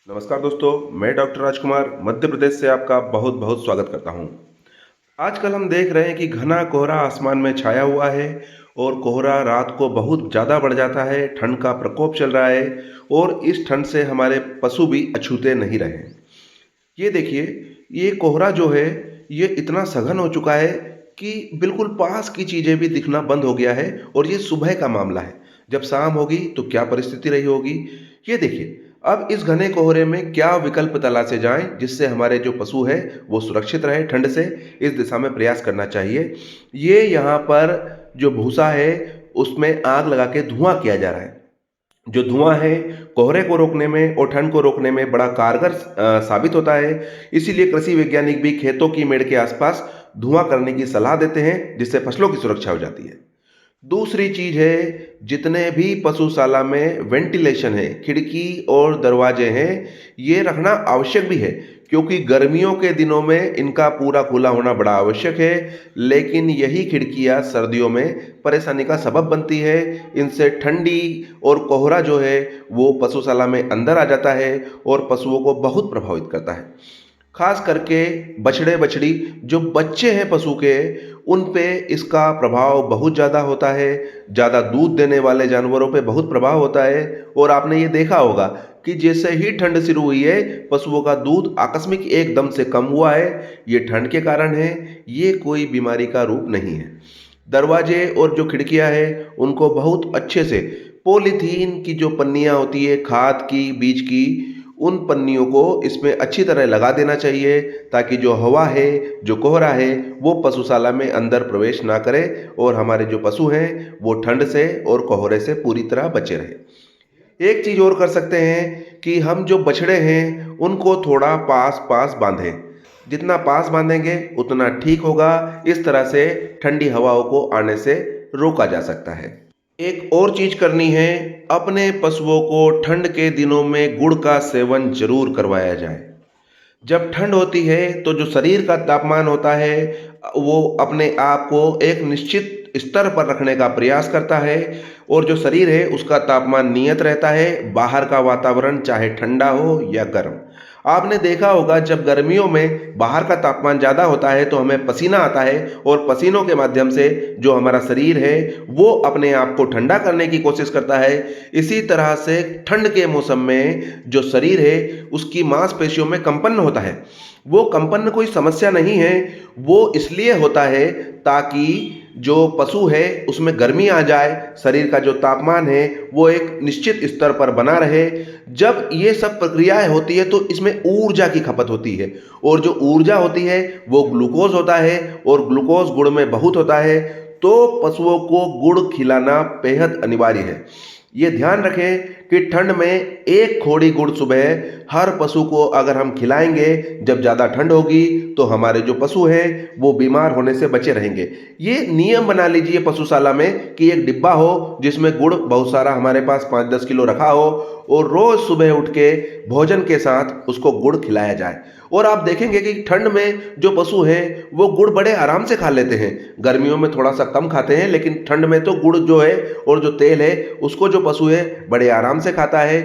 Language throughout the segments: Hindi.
नमस्कार दोस्तों, मैं डॉक्टर राजकुमार मध्य प्रदेश से आपका बहुत बहुत स्वागत करता हूँ। आजकल हम देख रहे हैं कि घना कोहरा आसमान में छाया हुआ है और कोहरा रात को बहुत ज़्यादा बढ़ जाता है, ठंड का प्रकोप चल रहा है और इस ठंड से हमारे पशु भी अछूते नहीं रहे हैं। ये देखिए, ये कोहरा जो है, ये इतना सघन हो चुका है कि बिल्कुल पास की चीज़ें भी दिखना बंद हो गया है और ये सुबह का मामला है। जब शाम होगी तो क्या परिस्थिति रही होगी? ये देखिए, अब इस घने कोहरे में क्या विकल्प तलाशे जाएँ जिससे हमारे जो पशु हैं वो सुरक्षित रहे ठंड से, इस दिशा में प्रयास करना चाहिए। ये यहाँ पर जो भूसा है उसमें आग लगा के धुआँ किया जा रहा है। जो धुआँ है, कोहरे को रोकने में और ठंड को रोकने में बड़ा कारगर साबित होता है। इसीलिए कृषि वैज्ञानिक भी खेतों की मेड़ के आसपास धुआँ करने की सलाह देते हैं, जिससे फसलों की सुरक्षा हो जाती है। दूसरी चीज़ है, जितने भी पशुशाला में वेंटिलेशन है, खिड़की और दरवाजे हैं, ये रखना आवश्यक भी है, क्योंकि गर्मियों के दिनों में इनका पूरा खुला होना बड़ा आवश्यक है, लेकिन यही खिड़कियाँ सर्दियों में परेशानी का सबब बनती है। इनसे ठंडी और कोहरा जो है, वो पशुशाला में अंदर आ जाता है और पशुओं को बहुत प्रभावित करता है। खास करके बछड़े-बछड़ी जो बच्चे हैं पशु के, उन पे इसका प्रभाव बहुत ज़्यादा होता है। ज़्यादा दूध देने वाले जानवरों पे बहुत प्रभाव होता है और आपने ये देखा होगा कि जैसे ही ठंड शुरू हुई है, पशुओं का दूध आकस्मिक एकदम से कम हुआ है। ये ठंड के कारण है, ये कोई बीमारी का रूप नहीं है। दरवाजे और जो खिड़कियाँ हैं, उनको बहुत अच्छे से पॉलीथीन की जो पन्नियाँ होती है, खाद की, बीज की, उन पन्नियों को इसमें अच्छी तरह लगा देना चाहिए, ताकि जो हवा है, जो कोहरा है, वो पशुशाला में अंदर प्रवेश ना करे और हमारे जो पशु हैं, वो ठंड से और कोहरे से पूरी तरह बचे रहें। एक चीज़ और कर सकते हैं कि हम जो बछड़े हैं, उनको थोड़ा पास-पास बाँधें। जितना पास बाँधेंगे, उतना ठीक होगा। इस तरह से ठंडी हवाओं को आने से रोका जा सकता है। एक और चीज़ करनी है, अपने पशुओं को ठंड के दिनों में गुड़ का सेवन ज़रूर करवाया जाए। जब ठंड होती है तो जो शरीर का तापमान होता है, वो अपने आप को एक निश्चित स्तर पर रखने का प्रयास करता है और जो शरीर है उसका तापमान नियत रहता है, बाहर का वातावरण चाहे ठंडा हो या गर्म। आपने देखा होगा, जब गर्मियों में बाहर का तापमान ज़्यादा होता है तो हमें पसीना आता है और पसीनों के माध्यम से जो हमारा शरीर है वो अपने आप को ठंडा करने की कोशिश करता है। इसी तरह से ठंड के मौसम में जो शरीर है उसकी मांसपेशियों में कंपन होता है। वो कंपन कोई समस्या नहीं है, वो इसलिए होता है ताकि जो पशु है उसमें गर्मी आ जाए, शरीर का जो तापमान है वो एक निश्चित स्तर पर बना रहे। जब ये सब प्रक्रियाएँ होती है तो इसमें ऊर्जा की खपत होती है और जो ऊर्जा होती है वो ग्लूकोज़ होता है और ग्लूकोज़ गुड़ में बहुत होता है, तो पशुओं को गुड़ खिलाना बेहद अनिवार्य है। ये ध्यान रखें कि ठंड में एक खोड़ी गुड़ सुबह हर पशु को अगर हम खिलाएंगे, जब ज़्यादा ठंड होगी तो हमारे जो पशु हैं वो बीमार होने से बचे रहेंगे। ये नियम बना लीजिए पशुशाला में कि एक डिब्बा हो जिसमें गुड़ बहुत सारा हमारे पास 5-10 किलो रखा हो और रोज़ सुबह उठ के भोजन के साथ उसको गुड़ खिलाया जाए। और आप देखेंगे कि ठंड में जो पशु हैं वो गुड़ बड़े आराम से खा लेते हैं। गर्मियों में थोड़ा सा कम खाते हैं, लेकिन ठंड में तो गुड़ जो है और जो तेल है उसको जो पशु है बड़े आराम से खाता है।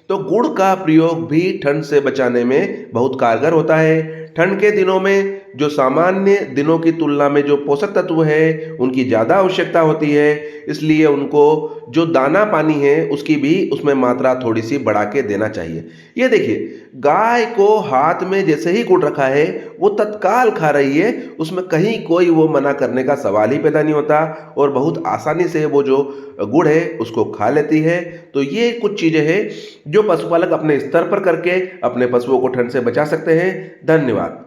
तो गुड़ का प्रयोग भी ठंड से बचाने में बहुत कारगर होता है। ठंड के दिनों में जो सामान्य दिनों की तुलना में जो पोषक तत्व है उनकी ज़्यादा आवश्यकता होती है, इसलिए उनको जो दाना पानी है उसकी भी उसमें मात्रा थोड़ी सी बढ़ा के देना चाहिए। ये देखिए, गाय को हाथ में जैसे ही गुड़ रखा है वो तत्काल खा रही है, उसमें कहीं कोई वो मना करने का सवाल ही पैदा नहीं होता और बहुत आसानी से वो जो गुड़ है उसको खा लेती है। तो ये कुछ चीज़ें हैं जो पशुपालक अपने स्तर पर करके अपने पशुओं को ठंड से बचा सकते हैं। धन्यवाद।